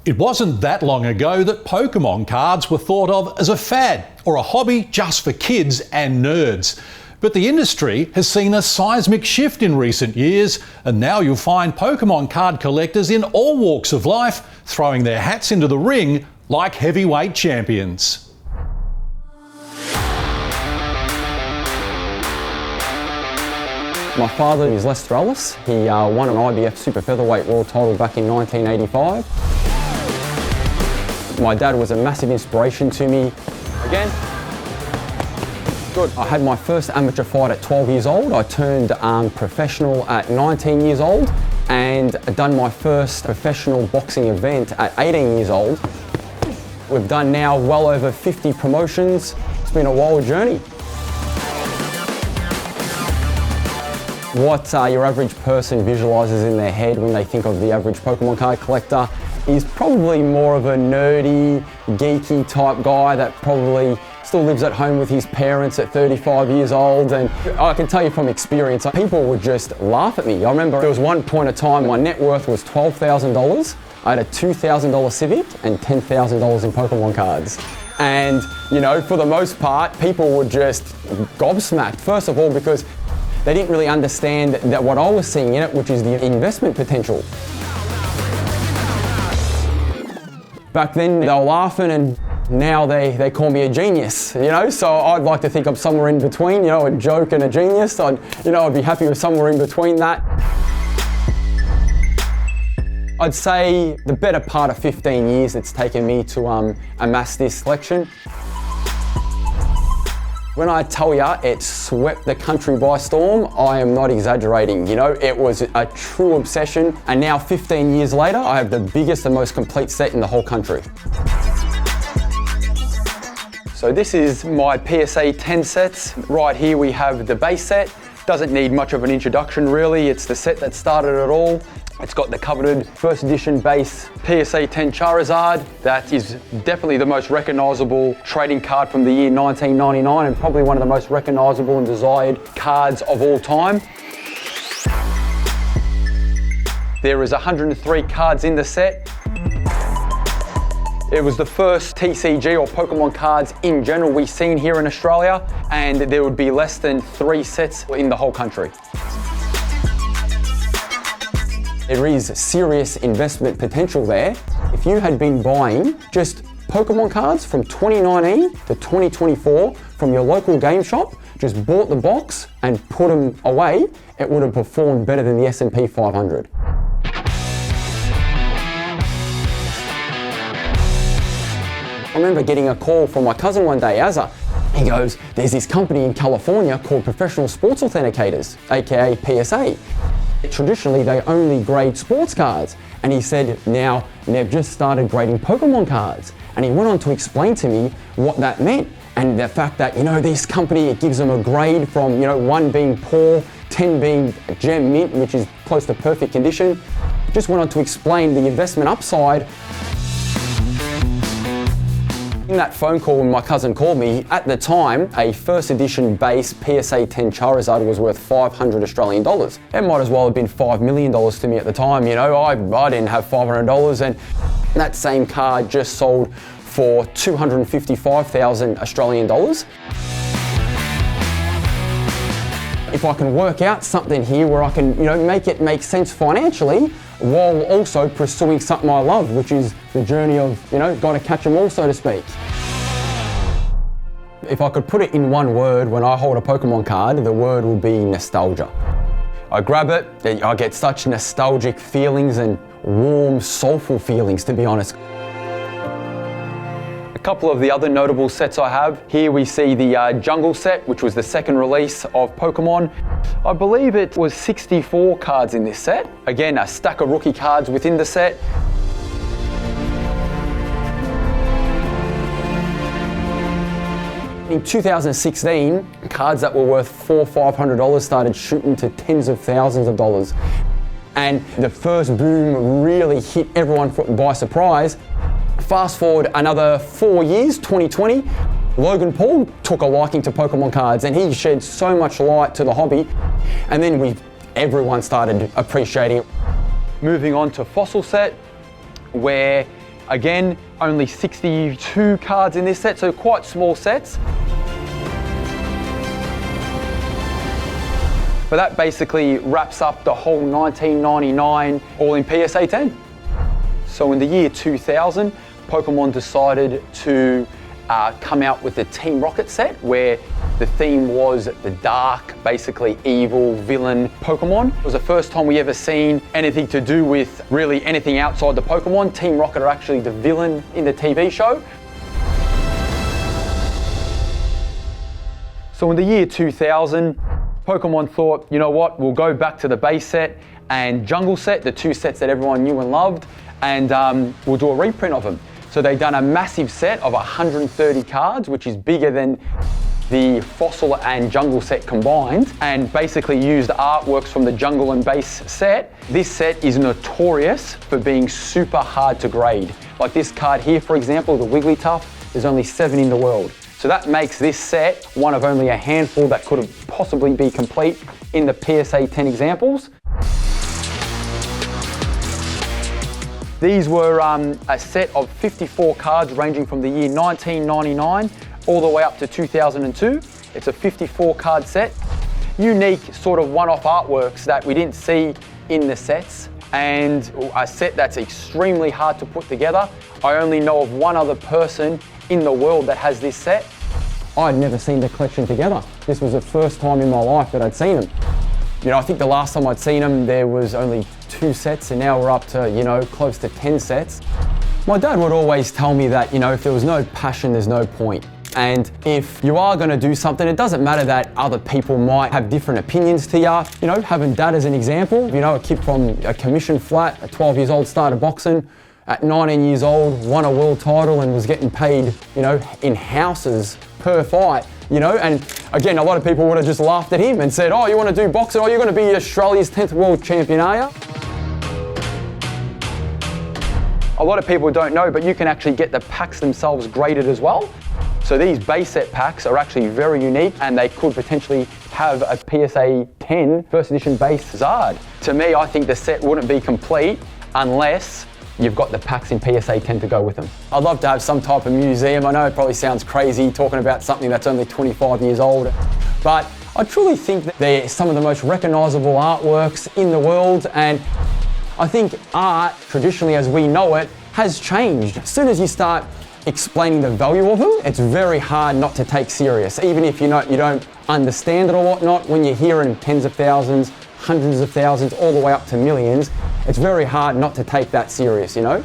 It wasn't that long ago that Pokemon cards were thought of as a fad or a hobby just for kids and nerds. But the industry has seen a seismic shift in recent years, and now you'll find Pokemon card collectors in all walks of life throwing their hats into the ring like heavyweight champions. My father is Ellis. He won an IBF Super Featherweight World title back in 1985. My dad was a massive inspiration to me. Again. Good. I had my first amateur fight at 12 years old. I turned professional at 19 years old and done my first professional boxing event at 18 years old. We've done now well over 50 promotions. It's been a wild journey. What your average person visualises in their head when they think of the average Pokemon card collector is probably more of a nerdy, geeky type guy that probably still lives at home with his parents at 35 years old. And I can tell you from experience, people would just laugh at me. I remember there was one point of time my net worth was $12,000. I had a $2,000 Civic and $10,000 in Pokemon cards. And, you know, for the most part, people were just gobsmacked. First of all, because they didn't really understand that what I was seeing in it, which is the investment potential. Back then they were laughing, and now they call me a genius, you know? So I'd like to think I'm somewhere in between, you know, a joke and a genius. I'd be happy with somewhere in between that. I'd say the better part of 15 years it's taken me to amass this collection. When I tell ya it swept the country by storm, I am not exaggerating. You know, it was a true obsession. And now 15 years later, I have the biggest and most complete set in the whole country. So this is my PSA 10 sets. Right here we have the base set. Doesn't need much of an introduction really. It's the set that started it all. It's got the coveted first edition base PSA 10 Charizard. That is definitely the most recognisable trading card from the year 1999 and probably one of the most recognisable and desired cards of all time. There is 103 cards in the set. It was the first TCG or Pokemon cards in general we've seen here in Australia, and there would be less than 3 sets in the whole country. There is serious investment potential there. If you had been buying just Pokemon cards from 2019 to 2024 from your local game shop, just bought the box and put them away, it would have performed better than the S&P 500. I remember getting a call from my cousin one day, Azza. He goes, there's this company in California called Professional Sports Authenticators, aka PSA. Traditionally, they only grade sports cards. And he said, now they've just started grading Pokemon cards. And he went on to explain to me what that meant. And the fact that, you know, this company, it gives them a grade from, you know, 1 being poor, 10 being gem mint, which is close to perfect condition. Just went on to explain the investment upside. In that phone call when my cousin called me, at the time, a first edition base PSA 10 Charizard was worth 500 Australian dollars. It might as well have been $5 million to me at the time, you know, I didn't have $500, and that same card just sold for 255,000 Australian dollars. If I can work out something here where I can, you know, make it make sense financially, while also pursuing something I love, which is the journey of, you know, gotta catch them all, so to speak. If I could put it in one word, when I hold a Pokemon card, the word will be nostalgia. I grab it, I get such nostalgic feelings and warm, soulful feelings, to be honest. A couple of the other notable sets I have. Here we see the Jungle set, which was the second release of Pokemon. I believe it was 64 cards in this set. Again, a stack of rookie cards within the set. In 2016, cards that were worth $400 or $500 started shooting to tens of thousands of dollars. And the first boom really hit everyone by surprise. Fast forward another 4 years, 2020, Logan Paul took a liking to Pokemon cards and he shed so much light to the hobby, and then everyone started appreciating it. Moving on to Fossil set, where Again, only 62 cards in this set, so quite small sets. But that basically wraps up the whole 1999 all in PSA 10. So in the year 2000, Pokemon decided to come out with the Team Rocket set, where the theme was the dark, basically evil villain Pokemon. It was the first time we ever seen anything to do with really anything outside the Pokemon. Team Rocket are actually the villain in the TV show. So in the year 2000, Pokemon thought, you know what, we'll go back to the base set and jungle set, the two sets that everyone knew and loved, and we'll do a reprint of them. So they've done a massive set of 130 cards, which is bigger than the Fossil and Jungle set combined, and basically used artworks from the Jungle and Base set. This set is notorious for being super hard to grade. Like this card here, for example, the Wigglytuff, there's only 7 in the world. So that makes this set one of only a handful that could have possibly be complete in the PSA 10 examples. These were a set of 54 cards ranging from the year 1999 all the way up to 2002. It's a 54 card set. Unique sort of one-off artworks that we didn't see in the sets, and a set that's extremely hard to put together. I only know of one other person in the world that has this set. I'd never seen the collection together. This was the first time in my life that I'd seen them. You know, I think the last time I'd seen them, there was only 2 sets, and now we're up to, you know, close to 10 sets. My dad would always tell me that, you know, if there was no passion, there's no point. And if you are going to do something, it doesn't matter that other people might have different opinions to you. You know, having dad as an example, you know, a kid from a commission flat, at 12 years old, started boxing. At 19 years old, won a world title and was getting paid, you know, in houses per fight, you know. And again, a lot of people would have just laughed at him and said, oh, you want to do boxing? Oh, you're going to be Australia's 10th world champion, are you? A lot of people don't know, but you can actually get the packs themselves graded as well. So these base set packs are actually very unique, and they could potentially have a PSA 10 first edition base Zard. To me, I think the set wouldn't be complete unless you've got the packs in PSA 10 to go with them. I'd love to have some type of museum. I know it probably sounds crazy talking about something that's only 25 years old, but I truly think that they're some of the most recognisable artworks in the world, and I think art, traditionally as we know it, has changed. As soon as you start explaining the value of them, it's very hard not to take serious. Even if you don't understand it or whatnot, when you're hearing tens of thousands, hundreds of thousands, all the way up to millions, it's very hard not to take that serious, you know?